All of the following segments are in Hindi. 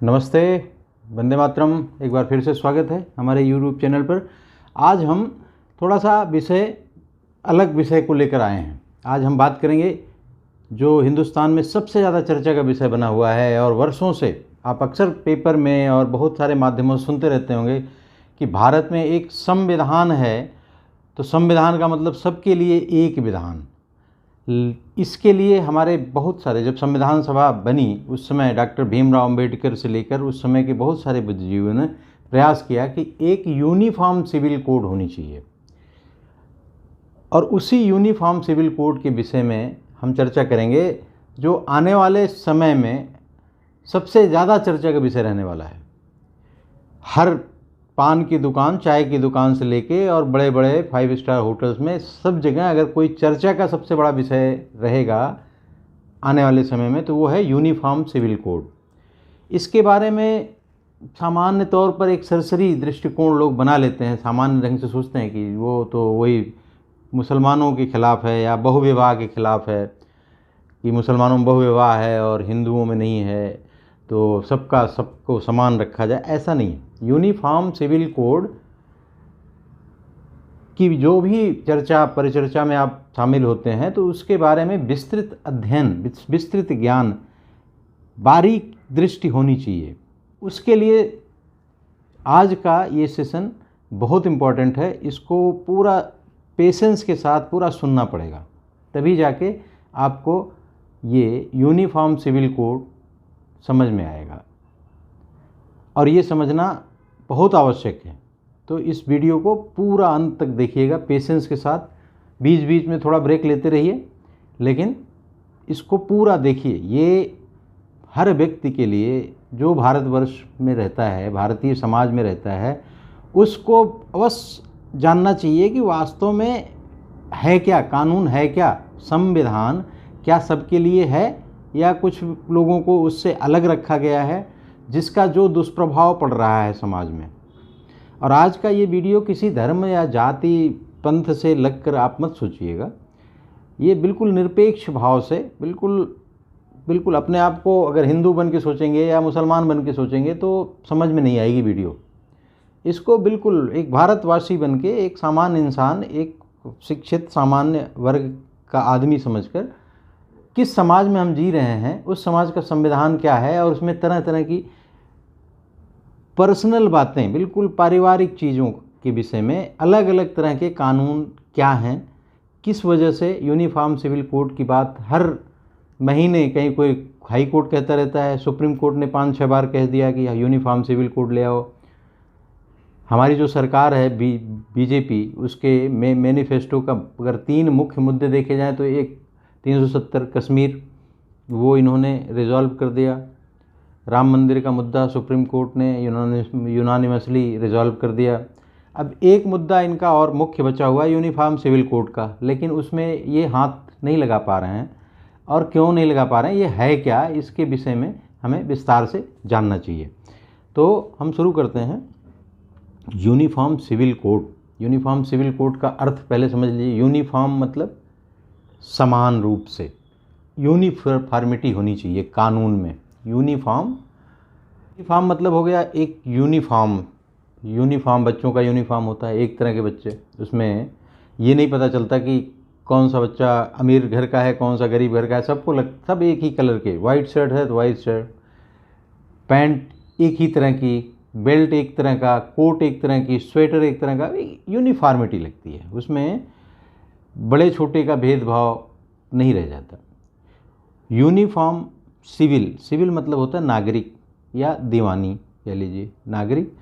नमस्ते, वंदे मातरम। एक बार फिर से स्वागत है हमारे यूट्यूब चैनल पर। आज हम थोड़ा सा अलग विषय को लेकर आए हैं। आज हम बात करेंगे जो हिंदुस्तान में सबसे ज़्यादा चर्चा का विषय बना हुआ है और वर्षों से आप अक्सर पेपर में और बहुत सारे माध्यमों से सुनते रहते होंगे कि भारत में एक संविधान है। तो संविधान का मतलब सबके लिए एक विधान। इसके लिए हमारे बहुत सारे, जब संविधान सभा बनी उस समय डॉक्टर भीमराव अंबेडकर से लेकर उस समय के बहुत सारे बुद्धिजीवियों ने प्रयास किया कि एक यूनिफॉर्म सिविल कोड होनी चाहिए। और उसी यूनिफॉर्म सिविल कोड के विषय में हम चर्चा करेंगे जो आने वाले समय में सबसे ज़्यादा चर्चा का विषय रहने वाला है। हर पान की दुकान, चाय की दुकान से लेके और बड़े बड़े 5 स्टार होटल्स में सब जगह अगर कोई चर्चा का सबसे बड़ा विषय रहेगा आने वाले समय में तो वो है यूनिफॉर्म सिविल कोड। इसके बारे में सामान्य तौर पर एक सरसरी दृष्टिकोण लोग बना लेते हैं, सामान्य ढंग से सोचते हैं कि वो तो वही मुसलमानों के खिलाफ़ है या बहुविवाह के खिलाफ़ है, कि मुसलमानों में बहुविवाह है और हिंदुओं में नहीं है, तो सबको समान रखा जाए। ऐसा नहीं है। यूनिफॉर्म सिविल कोड की जो भी चर्चा परिचर्चा में आप शामिल होते हैं तो उसके बारे में विस्तृत अध्ययन, विस्तृत ज्ञान, बारीक दृष्टि होनी चाहिए। उसके लिए आज का ये सेशन बहुत इम्पॉर्टेंट है। इसको पूरा पेशेंस के साथ पूरा सुनना पड़ेगा, तभी जाके आपको ये यूनिफॉर्म सिविल कोड समझ में आएगा। और ये समझना बहुत आवश्यक है। तो इस वीडियो को पूरा अंत तक देखिएगा पेशेंस के साथ। बीच बीच में थोड़ा ब्रेक लेते रहिए, लेकिन इसको पूरा देखिए। ये हर व्यक्ति के लिए जो भारतवर्ष में रहता है, भारतीय समाज में रहता है, उसको अवश्य जानना चाहिए कि वास्तव में है क्या, कानून है क्या, संविधान क्या सबके लिए है या कुछ लोगों को उससे अलग रखा गया है जिसका जो दुष्प्रभाव पड़ रहा है समाज में। और आज का ये वीडियो किसी धर्म या जाति पंथ से लगकर आप मत सोचिएगा। ये बिल्कुल निरपेक्ष भाव से, बिल्कुल अपने आप को अगर हिंदू बन के सोचेंगे या मुसलमान बन के सोचेंगे तो समझ में नहीं आएगी वीडियो। इसको बिल्कुल एक भारतवासी बन के, एक सामान्य इंसान, एक शिक्षित सामान्य वर्ग का आदमी समझकर किस समाज में हम जी रहे हैं, उस समाज का संविधान क्या है और उसमें तरह तरह की पर्सनल बातें, बिल्कुल पारिवारिक चीज़ों के विषय में अलग अलग तरह के कानून क्या हैं, किस वजह से यूनिफॉर्म सिविल कोड की बात हर महीने कहीं कोई हाई कोर्ट कहता रहता है, सुप्रीम कोर्ट ने 5-6 बार कह दिया कि यूनिफॉर्म सिविल कोड ले आओ। हमारी जो सरकार है बीजेपी, उसके मैनिफेस्टो का अगर 3 मुख्य मुद्दे देखे जाएँ तो एक 370 कश्मीर, वो इन्होंने रिजॉल्व कर दिया। राम मंदिर का मुद्दा सुप्रीम कोर्ट ने यूनानिमसली रिजॉल्व कर दिया। अब एक मुद्दा इनका और मुख्य बचा हुआ है यूनिफॉर्म सिविल कोड का, लेकिन उसमें ये हाथ नहीं लगा पा रहे हैं। और क्यों नहीं लगा पा रहे हैं, ये है क्या, इसके विषय में हमें विस्तार से जानना चाहिए। तो हम शुरू करते हैं। Uniform civil code. Uniform civil code का अर्थ पहले समझ लीजिए। यूनिफॉर्म मतलब समान रूप से, यूनिफॉर्मिटी होनी चाहिए कानून में। यूनिफॉर्म मतलब हो गया एक यूनिफॉर्म बच्चों का यूनिफॉर्म होता है, एक तरह के बच्चे। उसमें ये नहीं पता चलता कि कौन सा बच्चा अमीर घर का है, कौन सा गरीब घर का है। सब एक ही कलर के, वाइट शर्ट है तो वाइट शर्ट, पैंट एक ही तरह की, बेल्ट एक तरह का, कोट एक तरह की, स्वेटर एक तरह का, यूनिफॉर्मिटी लगती है। उसमें बड़े छोटे का भेदभाव नहीं रह जाता। यूनिफॉर्म सिविल मतलब होता है नागरिक या दीवानी, कह लीजिए नागरिक।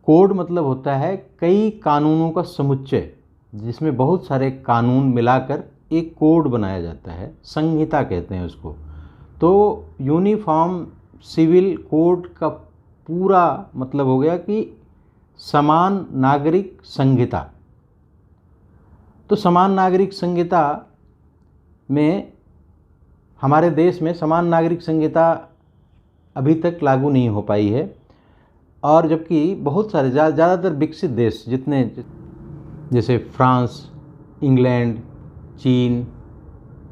कोड मतलब होता है कई कानूनों का समुच्चय, जिसमें बहुत सारे कानून मिलाकर एक कोड बनाया जाता है, संहिता कहते हैं उसको। तो यूनिफॉर्म सिविल कोड का पूरा मतलब हो गया कि समान नागरिक संहिता। तो समान नागरिक संहिता में, हमारे देश में समान नागरिक संहिता अभी तक लागू नहीं हो पाई है। और जबकि बहुत सारे ज़्यादातर विकसित देश जितने, जैसे फ्रांस, इंग्लैंड, चीन,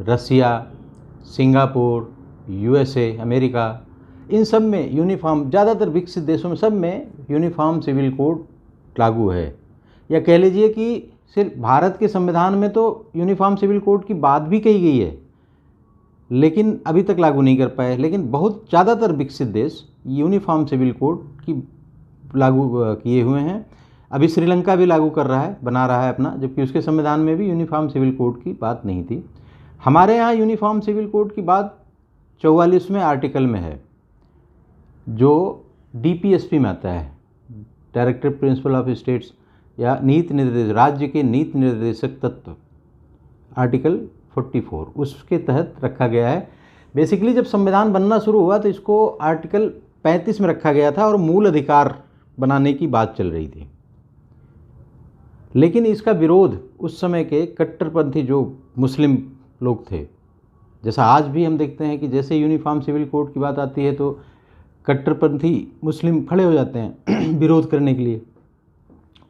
रसिया, सिंगापुर, यूएसए, अमेरिका, इन सब में यूनिफॉर्म, ज़्यादातर विकसित देशों में सब में यूनिफॉर्म सिविल कोड लागू है। या कह लीजिए कि सिर्फ भारत के संविधान में तो यूनिफॉर्म सिविल कोड की बात भी कही गई है, लेकिन अभी तक लागू नहीं कर पाए। लेकिन बहुत ज़्यादातर विकसित देश यूनिफॉर्म सिविल कोड की लागू किए हुए हैं। अभी श्रीलंका भी लागू कर रहा है, बना रहा है अपना, जबकि उसके संविधान में भी यूनिफॉर्म सिविल कोड की बात नहीं थी। हमारे यहाँ यूनिफॉर्म सिविल कोड की बात 44वें आर्टिकल में है, जो DPSP में आता है, डायरेक्टिव प्रिंसिपल ऑफ स्टेट्स, या नीति निर्देश, राज्य के नीति निर्देशक तत्व, आर्टिकल 44 उसके तहत रखा गया है। बेसिकली जब संविधान बनना शुरू हुआ तो इसको आर्टिकल 35 में रखा गया था और मूल अधिकार बनाने की बात चल रही थी। लेकिन इसका विरोध उस समय के कट्टरपंथी जो मुस्लिम लोग थे, जैसा आज भी हम देखते हैं कि जैसे यूनिफॉर्म सिविल कोड की बात आती है तो कट्टरपंथी मुस्लिम खड़े हो जाते हैं विरोध करने के लिए।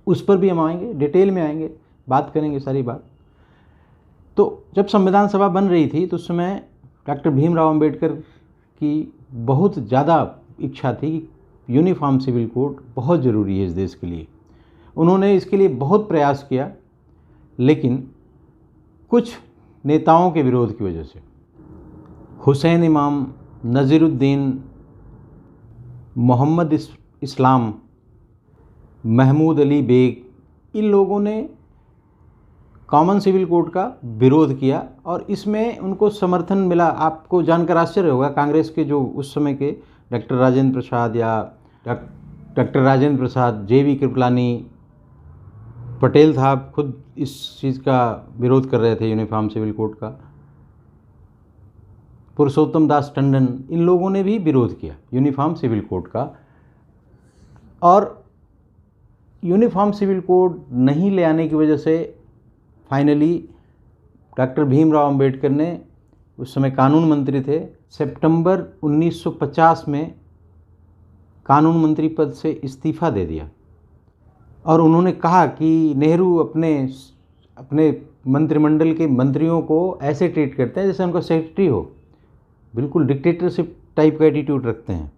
उस पर भी हम आएंगे, डिटेल में आएंगे, बात करेंगे सारी बात। तो जब संविधान सभा बन रही थी तो उस समय डॉक्टर भीमराव अंबेडकर की बहुत ज़्यादा इच्छा थी कि यूनिफॉर्म सिविल कोड बहुत ज़रूरी है इस देश के लिए। उन्होंने इसके लिए बहुत प्रयास किया, लेकिन कुछ नेताओं के विरोध की वजह से, हुसैन इमाम, नज़ीरुद्दीन, मोहम्मद इस्लाम, महमूद अली बेग, इन लोगों ने कॉमन सिविल कोड का विरोध किया और इसमें उनको समर्थन मिला। आपको जानकर आश्चर्य होगा, कांग्रेस के जो उस समय के डॉक्टर राजेंद्र प्रसाद या डॉक्टर राजेंद्र प्रसाद, JV कृपलानी, पटेल साहब खुद इस चीज़ का विरोध कर रहे थे, यूनिफॉर्म सिविल कोड का। पुरुषोत्तम दास टंडन, इन लोगों ने भी विरोध किया यूनिफॉर्म सिविल कोड का। और यूनिफॉर्म सिविल कोड नहीं ले आने की वजह से फाइनली डॉक्टर भीमराव अंबेडकर ने, उस समय कानून मंत्री थे, सितंबर 1950 में कानून मंत्री पद से इस्तीफ़ा दे दिया। और उन्होंने कहा कि नेहरू अपने मंत्रिमंडल के मंत्रियों को ऐसे ट्रीट करते हैं जैसे उनका सेक्रेटरी हो, बिल्कुल डिक्टेटरशिप टाइप का एटीट्यूड रखते हैं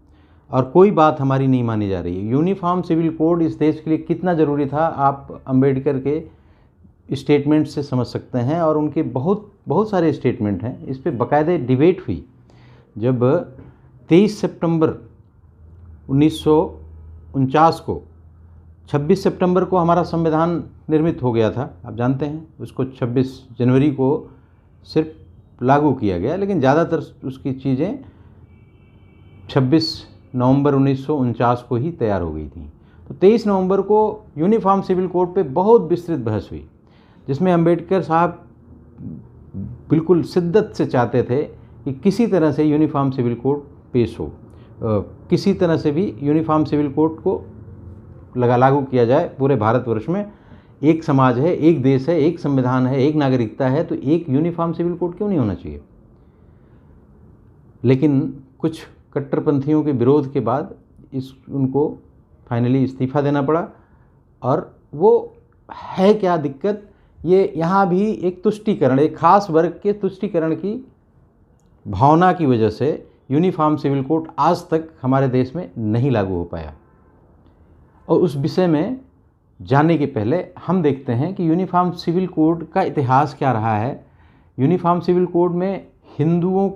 और कोई बात हमारी नहीं मानी जा रही है। यूनिफॉर्म सिविल कोड इस देश के लिए कितना ज़रूरी था आप अंबेडकर के स्टेटमेंट से समझ सकते हैं। और उनके बहुत सारे स्टेटमेंट हैं, इस पर बाकायदे डिबेट हुई। जब 23 सितंबर 1949 को, 26 सितंबर को हमारा संविधान निर्मित हो गया था, आप जानते हैं, उसको 26 जनवरी को सिर्फ लागू किया गया, लेकिन ज़्यादातर उसकी चीज़ें 26 नवंबर 1949 को ही तैयार हो गई थी। तो 23 नवंबर को यूनिफॉर्म सिविल कोड पे बहुत विस्तृत बहस हुई, जिसमें अंबेडकर साहब बिल्कुल शिद्दत से चाहते थे कि किसी तरह से यूनिफॉर्म सिविल कोड पेश हो, किसी तरह से भी यूनिफॉर्म सिविल कोड को लागू किया जाए पूरे भारतवर्ष में। एक समाज है, एक देश है, एक संविधान है, एक नागरिकता है, तो एक यूनिफॉर्म सिविल कोड क्यों नहीं होना चाहिए। लेकिन कुछ कट्टरपंथियों के विरोध के बाद उनको फाइनली इस्तीफ़ा देना पड़ा। और वो है क्या दिक्कत, ये यहाँ भी एक तुष्टीकरण, एक खास वर्ग के तुष्टीकरण की भावना की वजह से यूनिफॉर्म सिविल कोड आज तक हमारे देश में नहीं लागू हो पाया। और उस विषय में जानने के पहले हम देखते हैं कि यूनिफॉर्म सिविल कोड का इतिहास क्या रहा है। यूनिफॉर्म सिविल कोड में हिंदुओं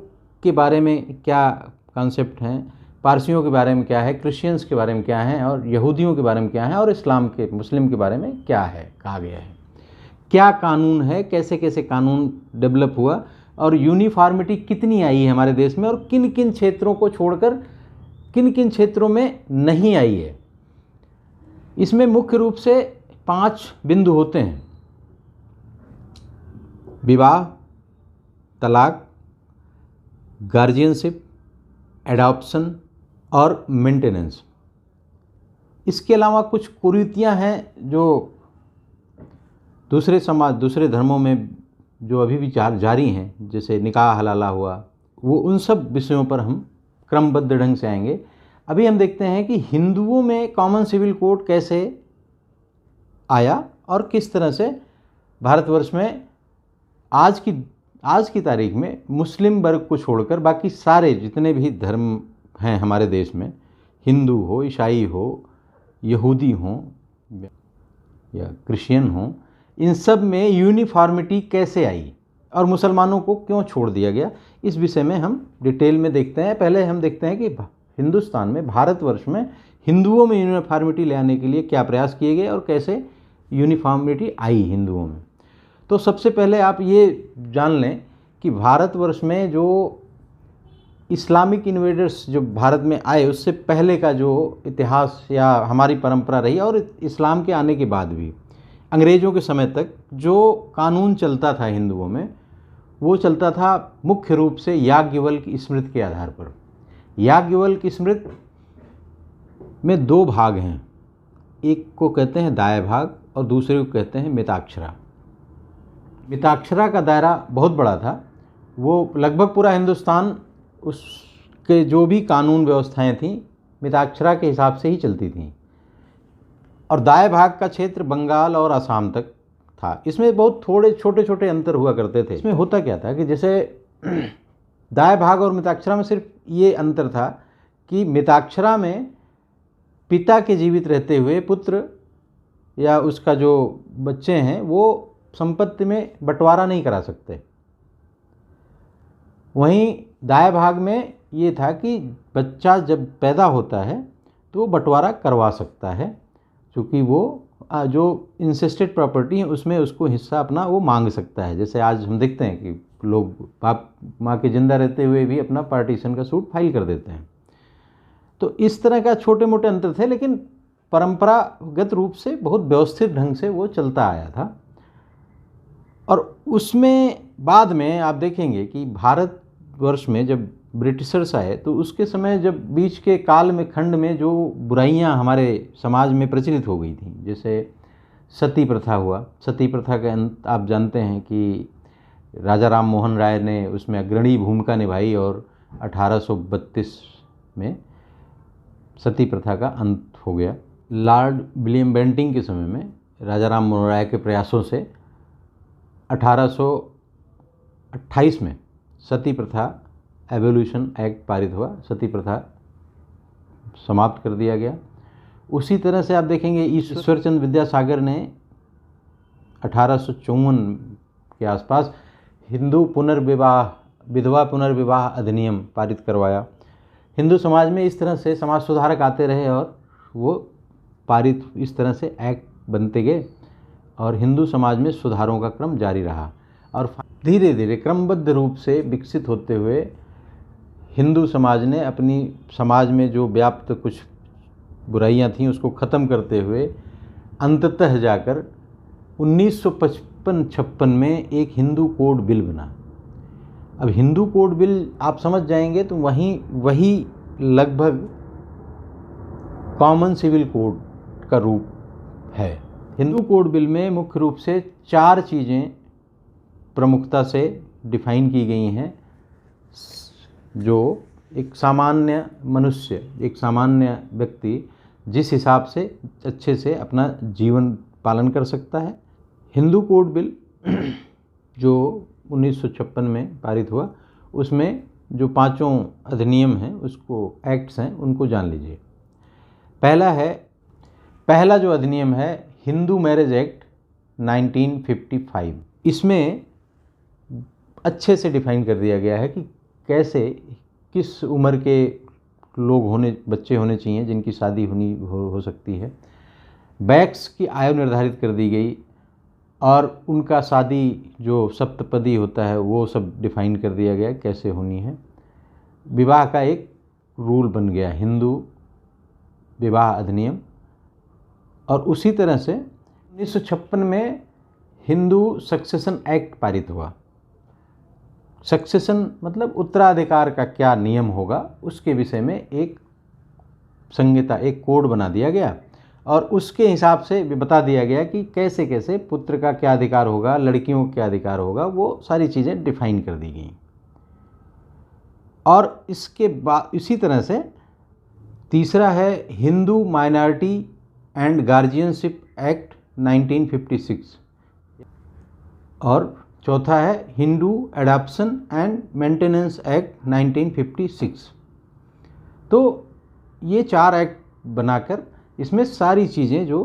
के बारे में क्या कॉन्सेप्ट हैं, पारसियों के बारे में क्या है, क्रिश्चियंस के बारे में क्या है, और यहूदियों के बारे में क्या है, और इस्लाम के, मुस्लिम के बारे में क्या है, कहा गया है, क्या कानून है, कैसे कैसे कानून डेवलप हुआ, और यूनिफॉर्मिटी कितनी आई है हमारे देश में, और किन किन क्षेत्रों को छोड़कर किन किन क्षेत्रों में नहीं आई है। इसमें मुख्य रूप से 5 बिंदु होते हैं: विवाह, तलाक, गार्जियनशिप, एडॉप्शन और मेंटेनेंस। इसके अलावा कुछ कुरीतियां हैं जो दूसरे समाज, दूसरे धर्मों में जो अभी भी जारी हैं, जैसे निकाह हलाला हुआ, वो उन सब विषयों पर हम क्रमबद्ध ढंग से आएंगे। अभी हम देखते हैं कि हिंदुओं में कॉमन सिविल कोड कैसे आया और किस तरह से भारतवर्ष में आज की तारीख में मुस्लिम वर्ग को छोड़कर बाकी सारे जितने भी धर्म हैं हमारे देश में, हिंदू हो, ईसाई हो, यहूदी हों या क्रिश्चियन हों, इन सब में यूनिफॉर्मिटी कैसे आई और मुसलमानों को क्यों छोड़ दिया गया, इस विषय में हम डिटेल में देखते हैं। पहले हम देखते हैं कि हिंदुस्तान में, भारतवर्ष में हिंदुओं में यूनिफॉर्मिटी ले आने के लिए क्या प्रयास किए गए और कैसे यूनिफॉर्मिटी आई हिंदुओं में। तो सबसे पहले आप ये जान लें कि भारतवर्ष में जो इस्लामिक इन्वेडर्स जो भारत में आए, उससे पहले का जो इतिहास या हमारी परंपरा रही और इस्लाम के आने के बाद भी अंग्रेज़ों के समय तक जो कानून चलता था हिंदुओं में, वो चलता था मुख्य रूप से याज्ञवल्क स्मृति के आधार पर। याज्ञवल्क स्मृति में दो भाग हैं, एक को कहते हैं दाय भाग और दूसरे को कहते हैं मिताक्षरा। मिताक्षरा का दायरा बहुत बड़ा था, वो लगभग पूरा हिंदुस्तान, उसके जो भी कानून व्यवस्थाएं थीं मिताक्षरा के हिसाब से ही चलती थीं, और दाय भाग का क्षेत्र बंगाल और असम तक था। इसमें बहुत थोड़े छोटे छोटे अंतर हुआ करते थे। इसमें होता क्या था कि जैसे दाय भाग और मिताक्षरा में सिर्फ ये अंतर था कि मिताक्षरा में पिता के जीवित रहते हुए पुत्र या उसका जो बच्चे हैं वो संपत्ति में बंटवारा नहीं करा सकते। वहीं दाय भाग में ये था कि बच्चा जब पैदा होता है तो वो बंटवारा करवा सकता है, क्योंकि वो जो इंसेस्टेड प्रॉपर्टी है उसमें उसको हिस्सा अपना वो मांग सकता है। जैसे आज हम देखते हैं कि लोग बाप माँ के जिंदा रहते हुए भी अपना पार्टीशन का सूट फाइल कर देते हैं। तो इस तरह का छोटे मोटे अंतर थे, लेकिन परंपरागत रूप से बहुत व्यवस्थित ढंग से वो चलता आया था। और उसमें बाद में आप देखेंगे कि भारतवर्ष में जब ब्रिटिशर्स आए तो उसके समय, जब बीच के काल में, खंड में जो बुराइयां हमारे समाज में प्रचलित हो गई थी, जैसे सती प्रथा हुआ। सती प्रथा का अंत आप जानते हैं कि राजा राम मोहन राय ने उसमें अग्रणी भूमिका निभाई और 1832 में सती प्रथा का अंत हो गया। लॉर्ड विलियम बेंटिंग के समय में राजा राम मोहन राय के प्रयासों से 1828 में सती प्रथा एवोल्यूशन एक्ट पारित हुआ, सती प्रथा समाप्त कर दिया गया। उसी तरह से आप देखेंगे ईश्वरचंद्र विद्यासागर ने 1854 के आसपास हिंदू विधवा पुनर्विवाह अधिनियम पारित करवाया। हिंदू समाज में इस तरह से समाज सुधारक आते रहे और वो पारित, इस तरह से एक्ट बनते गए और हिंदू समाज में सुधारों का क्रम जारी रहा। और धीरे धीरे क्रमबद्ध रूप से विकसित होते हुए हिंदू समाज ने अपनी समाज में जो व्याप्त कुछ बुराइयां थीं उसको ख़त्म करते हुए अंततः जाकर 1955-56 में एक हिंदू कोड बिल बना। अब हिंदू कोड बिल आप समझ जाएंगे तो वही लगभग कॉमन सिविल कोड का रूप है। हिंदू कोड बिल में मुख्य रूप से 4 चीज़ें प्रमुखता से डिफाइन की गई हैं, जो एक सामान्य मनुष्य, एक सामान्य व्यक्ति जिस हिसाब से अच्छे से अपना जीवन पालन कर सकता है। हिंदू कोड बिल जो 1956 में पारित हुआ, उसमें जो 5 अधिनियम हैं, उसको एक्ट्स हैं, उनको जान लीजिए। पहला जो अधिनियम है हिंदू मैरिज एक्ट 1955। इसमें अच्छे से डिफाइन कर दिया गया है कि कैसे, किस उम्र के बच्चे होने चाहिए जिनकी शादी हो सकती है। बैक्स की आयु निर्धारित कर दी गई और उनका शादी जो सप्तपदी होता है वो सब डिफाइन कर दिया गया कैसे होनी है। विवाह का एक रूल बन गया, हिंदू विवाह अधिनियम। और उसी तरह से 1956 में हिंदू सक्सेशन एक्ट पारित हुआ। सक्सेशन मतलब उत्तराधिकार का क्या नियम होगा, उसके विषय में एक संहिता, एक कोड बना दिया गया और उसके हिसाब से भी बता दिया गया कि कैसे कैसे पुत्र का क्या अधिकार होगा, लड़कियों का क्या अधिकार होगा, वो सारी चीज़ें डिफाइन कर दी गई। और इसके बाद इसी तरह से तीसरा है Hindu minority and guardianship act 1956 और चौथा है Hindu adoption and maintenance act 1956। तो ये 4 एक्ट बनाकर इसमें सारी चीज़ें जो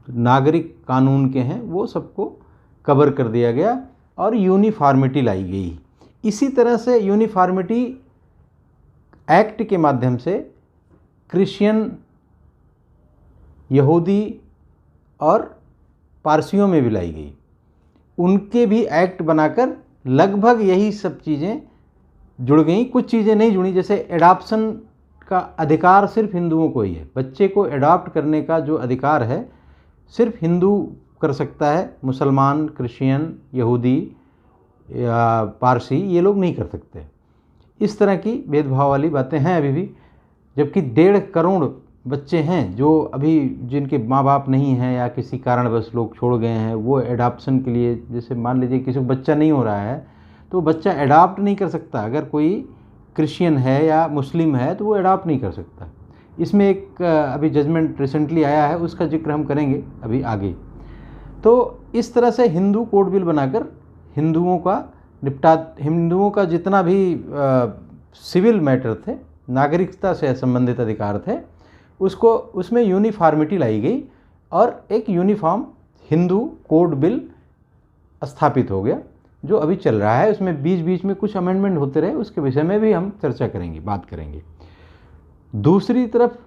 नागरिक कानून के हैं वो सबको कवर कर दिया गया और यूनिफॉर्मिटी लाई गई। इसी तरह से यूनिफॉर्मिटी एक्ट के माध्यम से क्रिश्चियन, यहूदी और पारसियों में भी लाई गई। उनके भी एक्ट बनाकर लगभग यही सब चीज़ें जुड़ गई। कुछ चीज़ें नहीं जुड़ी, जैसे एडॉप्शन का अधिकार सिर्फ हिंदुओं को ही है। बच्चे को एडॉप्ट करने का जो अधिकार है सिर्फ हिंदू कर सकता है, मुसलमान, क्रिश्चियन, यहूदी या पारसी ये लोग नहीं कर सकते। इस तरह की भेदभाव वाली बातें हैं अभी भी, जबकि 1.5 करोड़ बच्चे हैं जो अभी जिनके माँ बाप नहीं हैं या किसी कारणवश लोग छोड़ गए हैं, वो एडॉप्शन के लिए, जैसे मान लीजिए किसी को बच्चा नहीं हो रहा है तो बच्चा एडॉप्ट नहीं कर सकता। अगर कोई क्रिश्चियन है या मुस्लिम है तो वो एडॉप्ट नहीं कर सकता। इसमें एक अभी जजमेंट रिसेंटली आया है, उसका जिक्र हम करेंगे अभी आगे। तो इस तरह से हिंदू कोड बिल बनाकर हिंदुओं का जितना भी सिविल मैटर थे, नागरिकता से संबंधित अधिकार थे, उसमें यूनिफॉर्मिटी लाई गई और एक यूनिफॉर्म हिंदू कोड बिल स्थापित हो गया जो अभी चल रहा है। उसमें बीच बीच में कुछ अमेंडमेंट होते रहे, उसके विषय में भी हम चर्चा करेंगे, बात करेंगे। दूसरी तरफ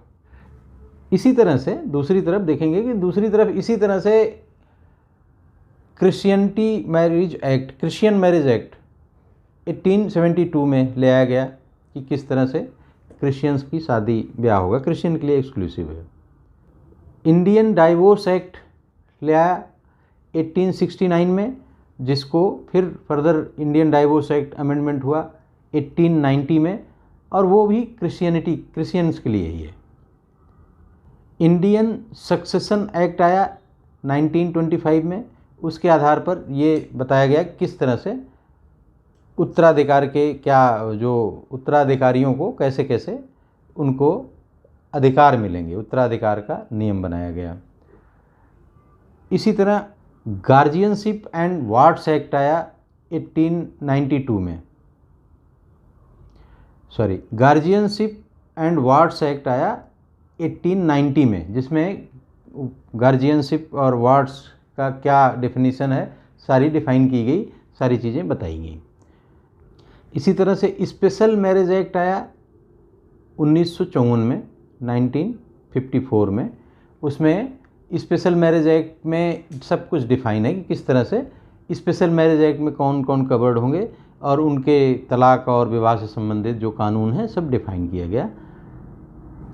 देखेंगे कि दूसरी तरफ इसी तरह से क्रिश्चियन मैरिज एक्ट 1872 में ले आया गया कि किस तरह से क्रिश्चियंस की शादी ब्याह होगा, क्रिश्चियन के लिए एक्सक्लूसिव है। इंडियन डाइवोर्स एक्ट ले आया 1869 में, जिसको फिर further Indian divorce act amendment हुआ 1890 में, और वो भी क्रिश्चियंस के लिए ही है। इंडियन सक्सेशन एक्ट आया 1925 में। उसके आधार पर ये बताया गया किस तरह से उत्तराधिकार के उत्तराधिकारियों को कैसे कैसे उनको अधिकार मिलेंगे, उत्तराधिकार का नियम बनाया गया। इसी तरह गार्जियनशिप एंड वार्ड्स एक्ट आया 1892 में। गार्जियनशिप एंड वार्ड्स एक्ट आया 1890 में, जिसमें गार्जियनशिप और वार्ड्स का क्या डेफिनेशन है सारी डिफाइन की गई, सारी चीज़ें बताई गई। इसी तरह से स्पेशल मैरिज एक्ट आया 1954 में, 1954 में। उसमें स्पेशल मैरिज एक्ट में सब कुछ डिफाइन है कि किस तरह से स्पेशल मैरिज एक्ट में कौन कौन कवर्ड होंगे, और उनके तलाक और विवाह से संबंधित जो कानून है सब डिफाइन किया गया।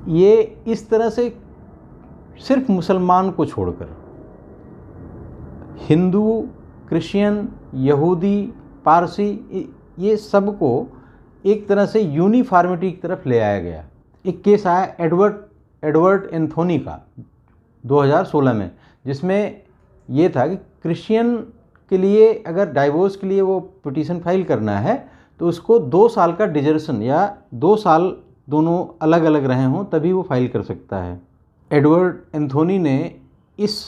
ये इस तरह से सिर्फ मुसलमान को छोड़कर हिंदू, क्रिश्चियन, यहूदी, पारसी, ये सबको एक तरह से यूनिफॉर्मिटी की तरफ ले आया गया। एक केस आया एडवर्ड एंथोनी का 2016 में, जिसमें ये था कि क्रिश्चियन के लिए अगर डाइवोर्स के लिए वो पिटीशन फाइल करना है तो उसको 2 साल का डिजर्शन या 2 साल दोनों अलग अलग रहे हों तभी वो फाइल कर सकता है। एडवर्ड एंथोनी ने इस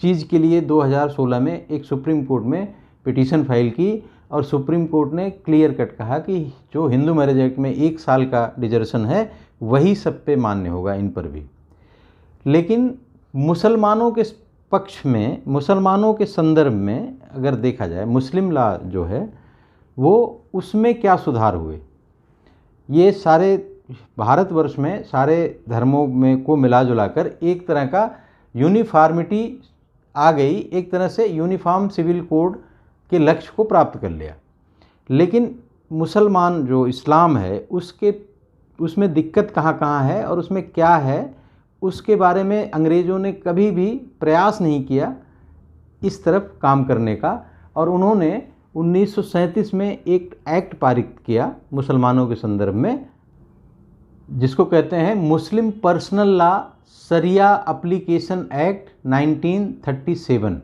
चीज़ के लिए 2016 में एक सुप्रीम कोर्ट में पिटीशन फाइल की, और सुप्रीम कोर्ट ने क्लियर कट कहा कि जो हिंदू मैरिज एक्ट में 1 साल का डिजर्शन है वही सब पे मान्य होगा, इन पर भी। लेकिन मुसलमानों के पक्ष में, मुसलमानों के संदर्भ में अगर देखा जाए, मुस्लिम लॉ जो है वो उसमें क्या सुधार हुए, ये सारे भारतवर्ष में सारे धर्मों में को मिला जुला कर एक तरह का यूनिफॉर्मिटी आ गई, एक तरह से यूनिफॉर्म सिविल कोड के लक्ष्य को प्राप्त कर लिया। लेकिन मुसलमान जो इस्लाम है उसमें दिक्कत कहाँ है और उसमें क्या है, उसके बारे में अंग्रेज़ों ने कभी भी प्रयास नहीं किया इस तरफ काम करने का। और उन्होंने 1937 में एक एक्ट पारित किया मुसलमानों के संदर्भ में, जिसको कहते हैं मुस्लिम पर्सनल लॉ शरिया एप्लीकेशन एक्ट 1937।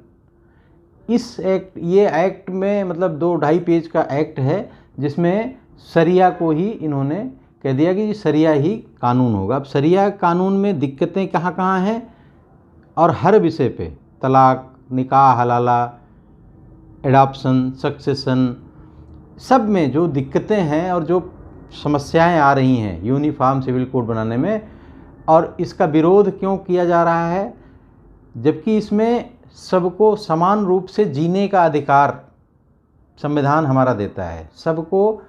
ये एक्ट में मतलब 2-2.5 पेज का एक्ट है, जिसमें शरिया को ही इन्होंने कह दिया कि शरिया ही कानून होगा। अब शरिया कानून में दिक्कतें कहाँ हैं, और हर विषय पे तलाक, निकाह हलाला, एडॉप्शन, सक्सेशन, सब में जो दिक्कतें हैं और जो समस्याएं आ रही हैं यूनिफॉर्म सिविल कोड बनाने में, और इसका विरोध क्यों किया जा रहा है, जबकि इसमें सबको समान रूप से जीने का अधिकार संविधान हमारा देता है। सबको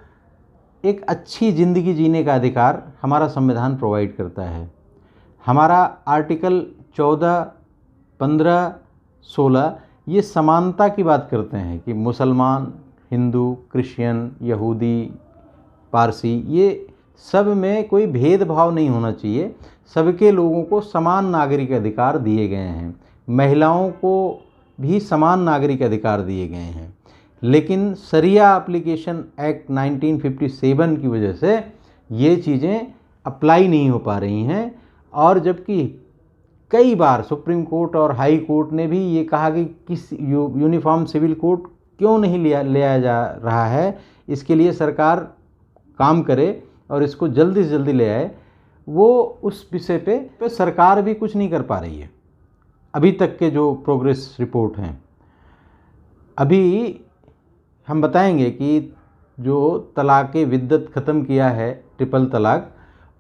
एक अच्छी ज़िंदगी जीने का अधिकार हमारा संविधान प्रोवाइड करता है। हमारा आर्टिकल 14, 15, 16 ये समानता की बात करते हैं कि मुसलमान, हिंदू, क्रिश्चियन, यहूदी, पारसी, ये सब में कोई भेदभाव नहीं होना चाहिए। सबके लोगों को समान नागरिक अधिकार दिए गए हैं। महिलाओं को भी समान नागरिक अधिकार दिए गए हैं। लेकिन शरिया एप्लीकेशन एक्ट 1957 की वजह से ये चीज़ें अप्लाई नहीं हो पा रही हैं, और जबकि कई बार सुप्रीम कोर्ट और हाई कोर्ट ने भी ये कहा कि किस यूनिफॉर्म सिविल कोड क्यों नहीं लिया जा रहा है, इसके लिए सरकार काम करे और इसको जल्दी से जल्दी ले आए, वो उस विषय पे सरकार भी कुछ नहीं कर पा रही है अभी तक के जो प्रोग्रेस रिपोर्ट हैं। अभी हम बताएंगे कि जो तलाक़ विद्दत ख़त्म किया है, ट्रिपल तलाक,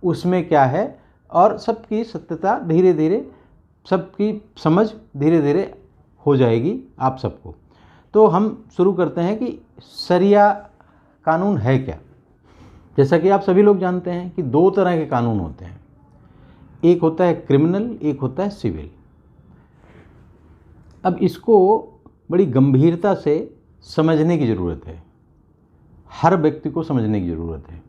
उसमें क्या है, और सबकी सत्यता धीरे धीरे, सबकी समझ धीरे धीरे हो जाएगी आप सबको। तो हम शुरू करते हैं कि शरिया कानून है क्या। जैसा कि आप सभी लोग जानते हैं कि दो तरह के कानून होते हैं, एक होता है क्रिमिनल, एक होता है सिविल। अब इसको बड़ी गंभीरता से समझने की ज़रूरत है, हर व्यक्ति को समझने की ज़रूरत है।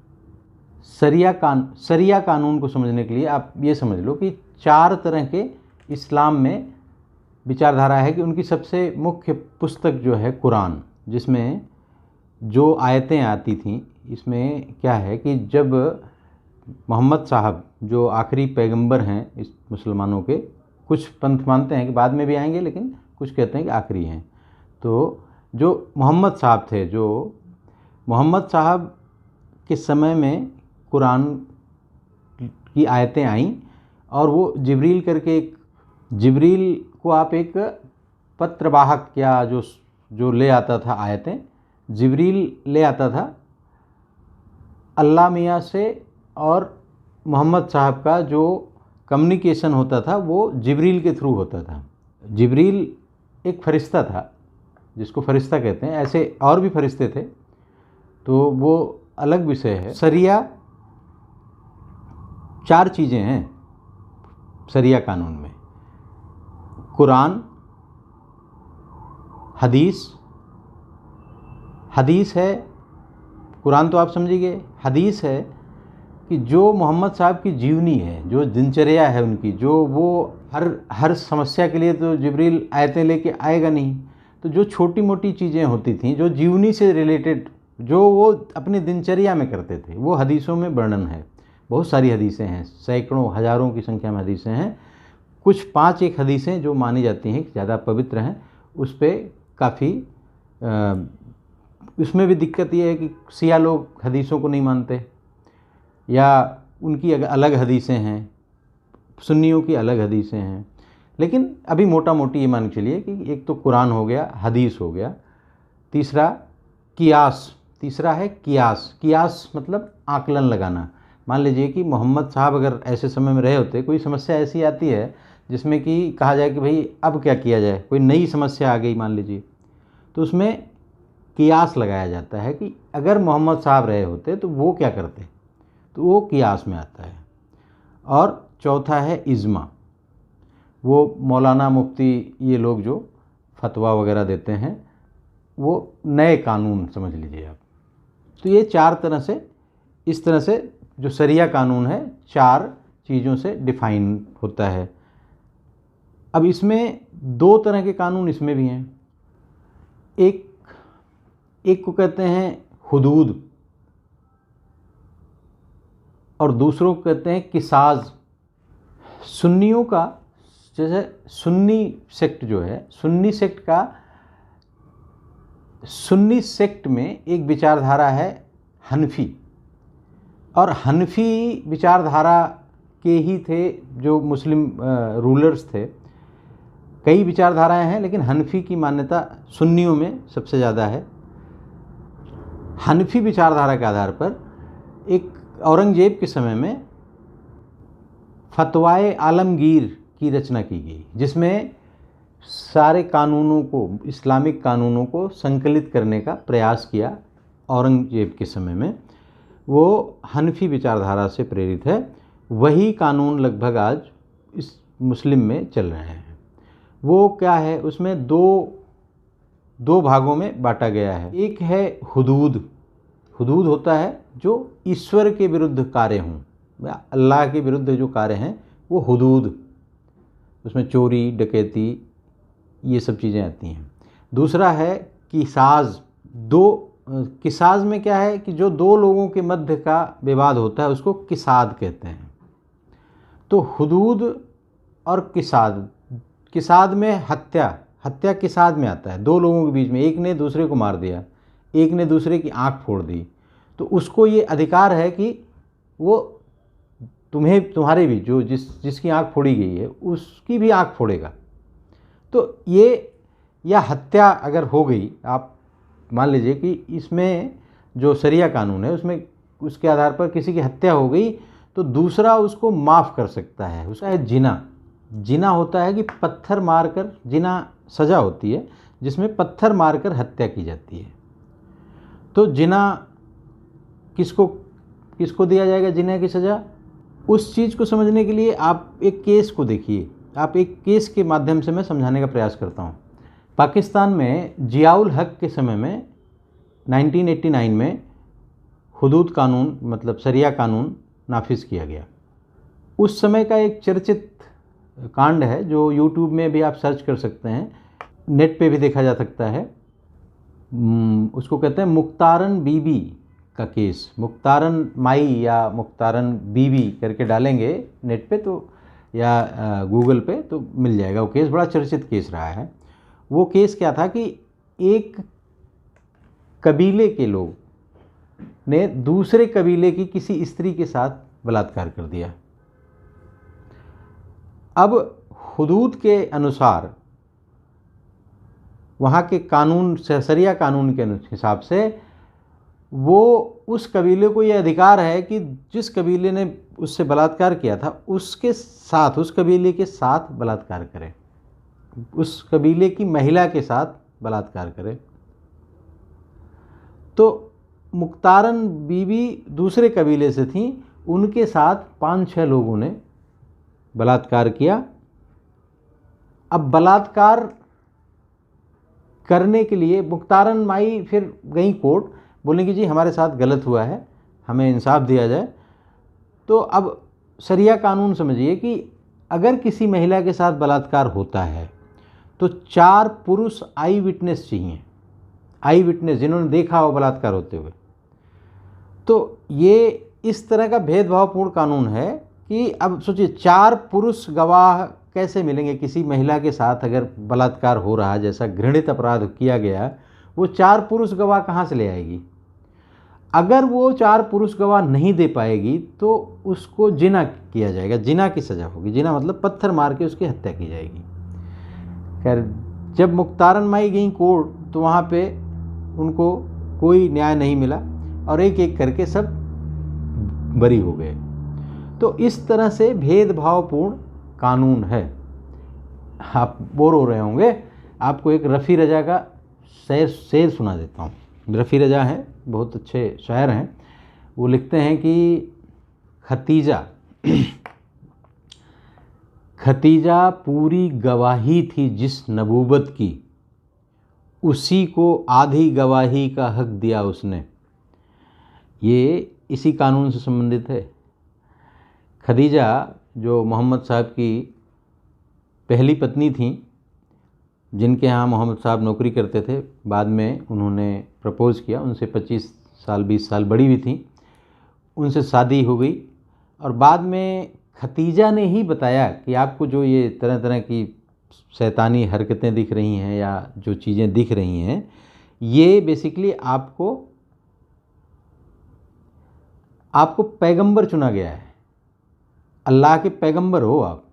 शरिया कानून को समझने के लिए आप ये समझ लो कि 4 तरह के इस्लाम में विचारधारा है कि उनकी सबसे मुख्य पुस्तक जो है कुरान, जिसमें जो आयतें आती थीं, इसमें क्या है कि जब मोहम्मद साहब जो आखिरी पैगंबर हैं इस मुसलमानों के, कुछ पंथ मानते हैं कि बाद में भी आएंगे, लेकिन कुछ कहते हैं कि आखिरी हैं, तो जो मोहम्मद साहब थे, जो मोहम्मद साहब के समय में कुरान की आयतें आईं, और वो जिब्रील करके जिब्रील को आप एक पत्रवाहक या जो ले आता था आयतें, जिब्रील ले आता था अल्लाह मियाँ से, और मोहम्मद साहब का जो कम्युनिकेशन होता था वो जिब्रील के थ्रू होता था। जिब्रील एक फरिश्ता था जिसको फरिश्ता कहते हैं, ऐसे और भी फरिश्ते थे, तो वो अलग विषय है। शरिया 4 चीज़ें हैं शरिया कानून में, कुरान, हदीस है, कुरान तो आप समझिए, हदीस है कि जो मोहम्मद साहब की जीवनी है, जो दिनचर्या है उनकी, जो वो हर समस्या के लिए तो जिब्रील आयतें लेके आएगा नहीं, तो जो छोटी मोटी चीज़ें होती थीं जो जीवनी से रिलेटेड, जो वो अपनी दिनचर्या में करते थे, वो हदीसों में वर्णन है। बहुत सारी हदीसें हैं, सैकड़ों हज़ारों की संख्या में हदीसें हैं। कुछ 5 एक हदीसें जो मानी जाती हैं ज़्यादा पवित्र हैं, उस पर काफ़ी उसमें भी दिक्कत ये है कि शिया लोग हदीसों को नहीं मानते, या उनकी अलग हदीसें हैं, सुन्नियों की अलग हदीसें हैं। लेकिन अभी मोटा मोटी ये मान के चलिए कि एक तो कुरान हो गया, हदीस हो गया, तीसरा है कियास मतलब आकलन लगाना। मान लीजिए कि मोहम्मद साहब अगर ऐसे समय में रहे होते, कोई समस्या ऐसी आती है जिसमें कि कहा जाए कि भाई अब क्या किया जाए, कोई नई समस्या आ गई मान लीजिए, तो उसमें कियास लगाया जाता है कि अगर मोहम्मद साहब रहे होते तो वो क्या करते, तो वो कियास में आता है। और चौथा है इज्मा, वो मौलाना मुफ्ती ये लोग जो फतवा वगैरह देते हैं, वो नए कानून समझ लीजिए आप। तो ये 4 तरह से, इस तरह से जो शरिया कानून है 4 चीज़ों से डिफाइन होता है। अब इसमें 2 तरह के कानून इसमें भी हैं। एक को कहते हैं हुदूद, और दूसरों को कहते हैं किसाज। सुन्नियों का, जैसे सुन्नी सेक्ट जो है, सुन्नी सेक्ट में एक विचारधारा है हनफी, और हनफी विचारधारा के ही थे जो मुस्लिम रूलर्स थे। कई विचारधाराएं हैं, लेकिन हनफी की मान्यता सुन्नियों में सबसे ज़्यादा है। हनफी विचारधारा के आधार पर एक औरंगजेब के समय में फतवाए आलमगीर की रचना की गई, जिसमें सारे कानूनों को, इस्लामिक कानूनों को संकलित करने का प्रयास किया औरंगजेब के समय में। वो हनफी विचारधारा से प्रेरित है। वही कानून लगभग आज इस मुस्लिम में चल रहे हैं। वो क्या है, उसमें दो भागों में बांटा गया है। एक है हुदूद। हुदूद होता है जो ईश्वर के विरुद्ध कार्य हों, अल्लाह के विरुद्ध जो कार्य हैं वो हुदूद, उसमें चोरी, डकैती, ये सब चीज़ें आती हैं। दूसरा है किसाज। किसाज में क्या है कि जो दो लोगों के मध्य का विवाद होता है उसको किसाद कहते हैं। तो हुदूद और किसाद में हत्या किसाद में आता है। दो लोगों के बीच में एक ने दूसरे को मार दिया, एक ने दूसरे की आंख फोड़ दी, तो उसको ये अधिकार है कि वो तुम्हारे भी जिसकी आंख फोड़ी गई है उसकी भी आंख फोड़ेगा। तो ये, या हत्या अगर हो गई, आप मान लीजिए कि इसमें जो शरिया कानून है उसमें उसके आधार पर किसी की हत्या हो गई तो दूसरा उसको माफ़ कर सकता है। उसका है जिना होता है कि पत्थर मारकर, जिना सज़ा होती है जिसमें पत्थर मारकर हत्या की जाती है। तो जिना किसको दिया जाएगा, जिना की सज़ा? उस चीज़ को समझने के लिए आप एक केस को देखिए। आप एक केस के माध्यम से मैं समझाने का प्रयास करता हूँ। पाकिस्तान में जियाउल हक के समय में 1989 में हुदूद कानून, मतलब शरिया कानून नाफिज किया गया। उस समय का एक चर्चित कांड है जो यूट्यूब में भी आप सर्च कर सकते हैं, नेट पे भी देखा जा सकता है। उसको कहते हैं मुख्तारन बीबी का केस। मुख्तारन माई या मुख्तारन बीबी करके डालेंगे नेट पे तो, या गूगल पे तो मिल जाएगा। वो केस बड़ा चर्चित केस रहा है। वो केस क्या था कि एक कबीले के लोग ने दूसरे कबीले की किसी स्त्री के साथ बलात्कार कर दिया। अब हुदूद के अनुसार, वहाँ के कानून, शरिया कानून के हिसाब से, वो उस कबीले को ये अधिकार है कि जिस कबीले ने उससे बलात्कार किया था उसके साथ, उस कबीले के साथ बलात्कार करे, उस कबीले की महिला के साथ बलात्कार करे। तो मुख्तारन बीबी दूसरे कबीले से थी, उनके साथ 5-6 लोगों ने बलात्कार किया। अब बलात्कार करने के लिए मुख्तारन माई फिर गई कोर्ट, बोलने कि जी हमारे साथ गलत हुआ है, हमें इंसाफ दिया जाए। तो अब शरिया कानून समझिए कि अगर किसी महिला के साथ बलात्कार होता है तो 4 पुरुष आई विटनेस चाहिए, आई विटनेस जिन्होंने देखा हो बलात्कार होते हुए। तो ये इस तरह का भेदभावपूर्ण कानून है कि अब सोचिए 4 पुरुष गवाह कैसे मिलेंगे किसी महिला के साथ अगर बलात्कार हो रहा है, जैसा घृणित अपराध किया गया, वो 4 पुरुष गवाह कहाँ से ले आएगी? अगर वो 4 पुरुष गवाह नहीं दे पाएगी तो उसको जिना किया जाएगा, जिना की सज़ा होगी। जिना मतलब पत्थर मार के उसकी हत्या की जाएगी। खैर, जब मुख्तारन माई गई कोर्ट तो वहाँ पे उनको कोई न्याय नहीं मिला और एक एक करके सब बरी हो गए। तो इस तरह से भेदभावपूर्ण कानून है। आप बोर हो रहे होंगे, आपको एक रफ़ी रजा का शेर सुना देता हूँ। रफ़ी रजा हैं, बहुत अच्छे शायर हैं। वो लिखते हैं कि खतीजा पूरी गवाही थी जिस नबूवत की, उसी को आधी गवाही का हक दिया उसने। ये इसी कानून से संबंधित है। खदीजा जो मोहम्मद साहब की पहली पत्नी थी, जिनके यहाँ मोहम्मद साहब नौकरी करते थे, बाद में उन्होंने प्रपोज़ किया। उनसे 25 साल 20 साल बड़ी भी थी। उनसे शादी हो गई और बाद में खतीजा ने ही बताया कि आपको जो ये तरह तरह की शैतानी हरकतें दिख रही हैं या जो चीज़ें दिख रही हैं, ये बेसिकली आपको पैगंबर चुना गया है, अल्लाह के पैगंबर हो आप।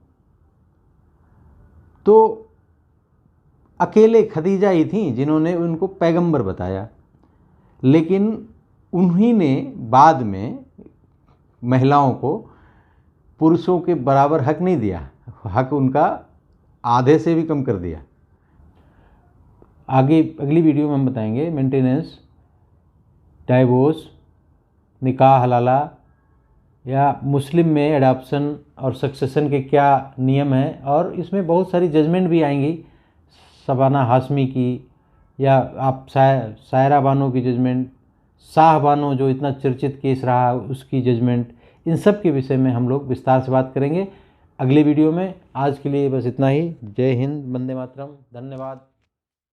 तो अकेले खदीजा ही थी जिन्होंने उनको पैगंबर बताया, लेकिन उन्हीं ने बाद में महिलाओं को पुरुषों के बराबर हक नहीं दिया, हक उनका आधे से भी कम कर दिया। आगे अगली वीडियो में हम बताएंगे मेंटेनेंस, डाइवोर्स, निकाह हलाला या मुस्लिम में एडॉप्शन और सक्सेशन के क्या नियम हैं, और इसमें बहुत सारी जजमेंट भी आएंगी, शबाना हाशमी की या आप सायरा बानो की जजमेंट, शाह बानो जो इतना चर्चित केस रहा उसकी जजमेंट, इन सब के विषय में हम लोग विस्तार से बात करेंगे अगले वीडियो में। आज के लिए बस इतना ही। जय हिंद, वंदे मातरम, धन्यवाद।